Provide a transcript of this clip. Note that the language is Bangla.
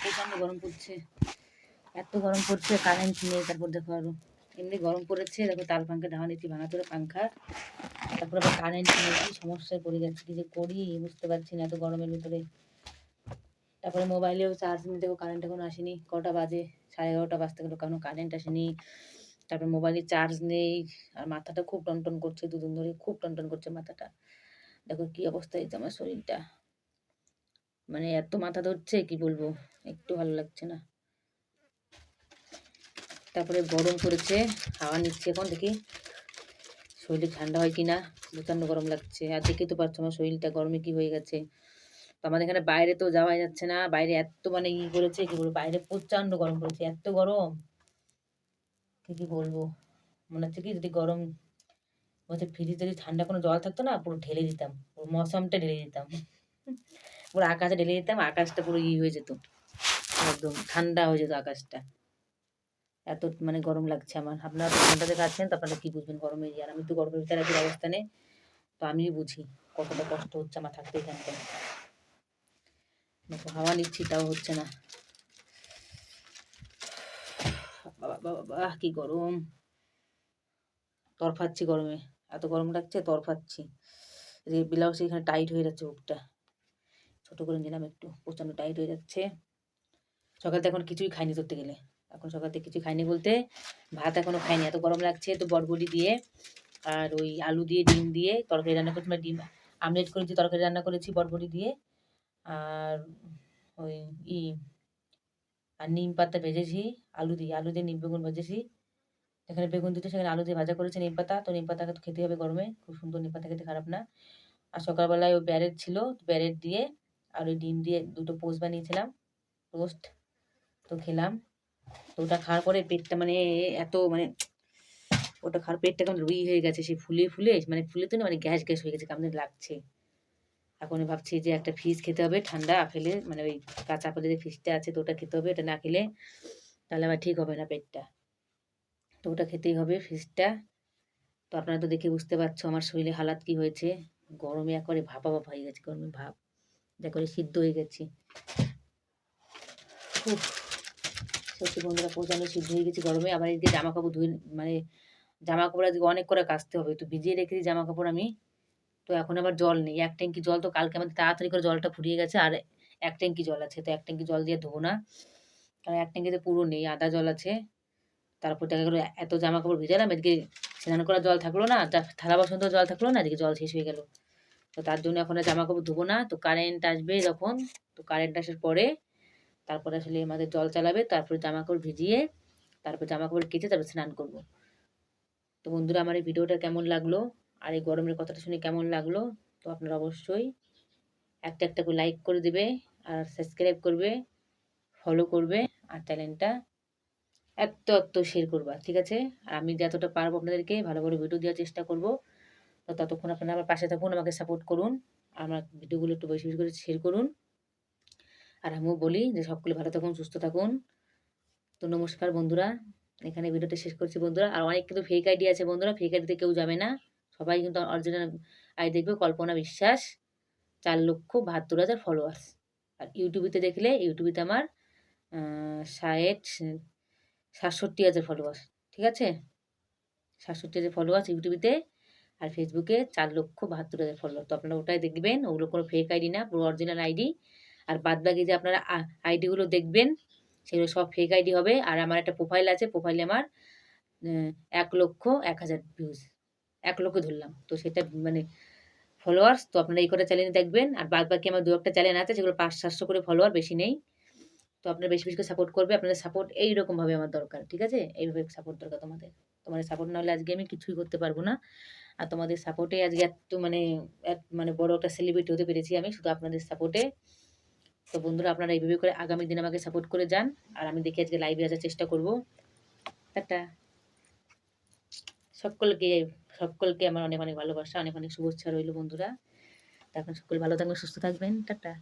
প্রচণ্ড গরম পড়ছে, এত গরম পড়ছে, কারেন্ট নেই। তারপর দেখো আরো এমনি গরম পড়েছে, দেখো তার পাঙ্খা ধাওয়া নিচ্ছি, ভাঙাচোরা পাঙ্খা। তারপর আবার কারেন্ট নেই, কি সমস্যায় পড়ে যাচ্ছে, কি যে করি বুঝতে পারছি না এত গরমের ভিতরে। তারপরে মোবাইলেও চার্জ নিতে দেখো কারেন্ট এখনো আসেনি, কটা বাজে, 11:30 বাজতে গেলো, কারণ কারেন্ট আসেনি। তারপর মোবাইলে চার্জ নেই, আর মাথাটা খুব টনটন করছে, দুদিন ধরে খুব টনটন করছে মাথাটা। দেখো কি অবস্থা হয়েছে আমার শরীরটা, মানে এত মাথা ধরছে কি বলবো, একটু ভালো লাগছে না। তারপরে গরম পড়েছে, হাওয়া নিচ্ছে, এখন দেখি শরীরে ঠান্ডা হয় কিনা, প্রচণ্ড গরম লাগছে। আর দেখে তো পারছো আমার শরীরটা গরমে কি হয়ে গেছে। তো আমাদের এখানে বাইরে তো যাওয়া যাচ্ছে না, বাইরে এত মানে করেছে কি বলবো, বাইরে প্রচণ্ড গরম পড়েছে, এত গরম কি বলবো। মনে হচ্ছে কি যদি গরম বলছে ফ্রিজে যদি ঠান্ডা কোনো জল থাকতো না, পুরো ঢেলে দিতাম, পুরো মৌসুমটা ঢেলে দিতাম, পুরো আকাশে ঢেলে দিতাম, আকাশটা পুরো হয়ে যেত, একদম ঠান্ডা হয়ে যেত আকাশটা। এত মানে গরম লাগছে আমার। আপনারা তো ঠান্ডা থেকে আছেন, তো আপনারা কি বুঝবেন গরম এরিয়া, আমি তো গরমের ভিতরে আছি অবস্থানে, তো আমিই বুঝি কতটা কষ্ট হচ্ছে আমার থাকতে এখানটায়। হাওয়া নিচ্ছি তাও হচ্ছে না, বাবা বাবা কি গরম, তরফাচ্ছি গরমে, এত গরম লাগছে তরফাচ্ছি। যে ব্লাউজ এখানে টাইট হয়ে যাচ্ছে, বুকটা ছোট করে নিলাম একটু, প্রচণ্ড টাইট হয়ে যাচ্ছে। সকালতে এখন কিছুই খাইনি ধরতে গেলে, এখন সকালতে কিছু খাইনি বলতে ভাত এখনো খাইনি, এত গরম লাগছে। তো বরবটি দিয়ে আর ওই আলু দিয়ে ডিম দিয়ে তরকারি রান্না করেছি, মানে ডিম আমলেট করেছি, তরকারি রান্না করেছি বরবটি দিয়ে, আর ওই ই আর নিম পাতা ভেজেছি, আলু দিয়ে নিম বেগুন ভেজেছি। যেখানে বেগুন দিতে সেখানে আলু দিয়ে ভাজা করেছে নিম পাতা, তো নিম পাতাকে তো খেতে হবে গরমে, খুব সুন্দর, নিম পাতা খেতে খারাপ না। আর সকালবেলায় ওই ব্যারেট ছিল, ব্যারেট দিয়ে আর ওই ডিম দিয়ে দুটো পোস্ট বানিয়েছিলাম, টোস্ট, তো খেলাম। তো ওটা খাওয়ার পরে পেটটা মানে এত মানে ওটা খাওয়ার পেটটা কেমন রুই হয়ে গেছে, সে ফুলে ফুলে মানে ফুলে তো না, মানে গ্যাস গ্যাস হয়ে গেছে, কেমন লাগছে। এখন ভাবছি যে একটা ফিজ খেতে হবে ঠান্ডা আপেলে, মানে ওই কাঁচা আপেলের যে ফিজটা আছে, তো ওটা খেতে হবে, এটা না খেলে তাহলে আবার ঠিক হবে না পেটটা, তো ওটা খেতেই হবে ফিজটা। তো আপনারা তো দেখে বুঝতে পারছো আমার শরীরে হালাত কি হয়েছে, গরমে একবারে ভাপা ভাপা হয়ে গেছে, গরমে ভাপ যা করে সিদ্ধ হয়ে গেছি। খুব সত্যি বন্ধুরা প্রচণ্ড সিদ্ধ হয়ে গেছি গরমে। আবার এদিকে জামা কাপড় ধুয়ে মানে জামা কাপড় আজকে অনেক করে কাচতে হবে, তো ভিজিয়ে রেখেছি জামা কাপড় আমি। তো এখন আবার জল নেই, এক ট্যাঙ্কি জল, তো কালকে আমাদের তাড়াতাড়ি করে জলটা ফুরিয়ে গেছে, আর এক ট্যাঙ্কি জল আছে, তো এক ট্যাঙ্কি জল দিয়ে ধোবো না, কারণ এক ট্যাঙ্কিতে পুরো নেই, আধা জল আছে। তারপর দেখা গেলো এত জামা কাপড় ভিজালাম, এদিকে স্নান করার জল থাকলো না, থালা বাসন তো জল থাকলো না, এদিকে জল শেষ হয়ে গেল। তো তার জন্য এখন আর জামা কাপড় ধোবো না, তো কারেন্ট আসবে যখন, তো কারেন্ট আসার পরে তারপরে আসলে আমাদের জল চালাবে, তারপরে জামা কাপড় ভিজিয়ে তারপর জামা কাপড় কেচে তারপর স্নান করবো। তো বন্ধুরা আমার এই ভিডিওটা কেমন লাগলো, আর এই গরমের কথাটা শুনে কেমন লাগলো, তো আপনারা অবশ্যই একটা একটা করে লাইক করে দেবে, আর সাবস্ক্রাইব করবে, ফলো করবে, আর চ্যানেলটা এত শেয়ার করবা, ঠিক আছে। আর আমি যতটা পারবো আপনাদেরকে ভালো ভালো ভিডিও দেওয়ার চেষ্টা করব। তো ততক্ষণ আপনারা আমার পাশে থাকুন, আমাকে সাপোর্ট করুন, আমার ভিডিওগুলো একটু বেশি বেশি করে শেয়ার করুন। আর আমিও বলি যে সকলে ভালো থাকুন, সুস্থ থাকুন। তো নমস্কার বন্ধুরা, এখানে ভিডিওটা শেষ করছি বন্ধুরা। আর অনেক কিন্তু ফেক আইডি আছে বন্ধুরা, ফেক আইডিতে কেউ যাবে না, সবাই কিন্তু অরিজিনাল আইডি দেখবে। কল্পনা বিশ্বাস, 4,72,000 ফলোয়ার্স। আর ইউটিউবেতে দেখলে ইউটিউবেতে আমার 67,000 ফলোয়ার্স, ঠিক আছে, 67,000 ফলোয়ার্স ইউটিউবেতে। আর ফেসবুকে 4,72,000 ফলোয়ার, তো আপনারা ওটাই দেখবেন, ওগুলো কোনো ফেক আইডি না, পুরো অরিজিনাল আইডি। আর বাদ বাকি যে আপনারা আইডিগুলো দেখবেন সেগুলো সব ফেক আইডি হবে। আর আমার একটা প্রোফাইল আছে, প্রোফাইলে আমার 1,01,000 ভিউজ, 1 লক্ষ ধরলাম, তো সেটা মানে ফলোয়ার্স। তো আপনারা এই কটা চ্যানেল দেখবেন, আর বাদ বাকি আমার 2-1টা চ্যানেল আছে যেগুলো 500-700 করে ফলোয়ার, বেশি নেই। তো আপনারা বেশি বেশি করে সাপোর্ট করবে, আপনাদের সাপোর্ট এইরকমভাবে আমার দরকার, ঠিক আছে, এইভাবে সাপোর্ট দরকার তোমাদের সাপোর্ট না হলে আজকে আমি কিছুই করতে পারবো না। আর তোমাদের সাপোর্টে আজকে এত মানে মানে বড় একটা সেলিব্রিটি হতে পেরেছি আমি, শুধু আপনাদের সাপোর্টে। তো বন্ধুরা আপনারা এইভাবে করে আগামী দিন আমাকে সাপোর্ট করে যান, আর আমি দেখি আজকে লাইভে আসার চেষ্টা করবো। টাটা সকলকে, সকলকে আমার অনেক অনেক ভালোবাসা, অনেক অনেক শুভেচ্ছা রইল বন্ধুরা। এখন সকলে ভালো থাকবেন, সুস্থ থাকবেন, টাটা।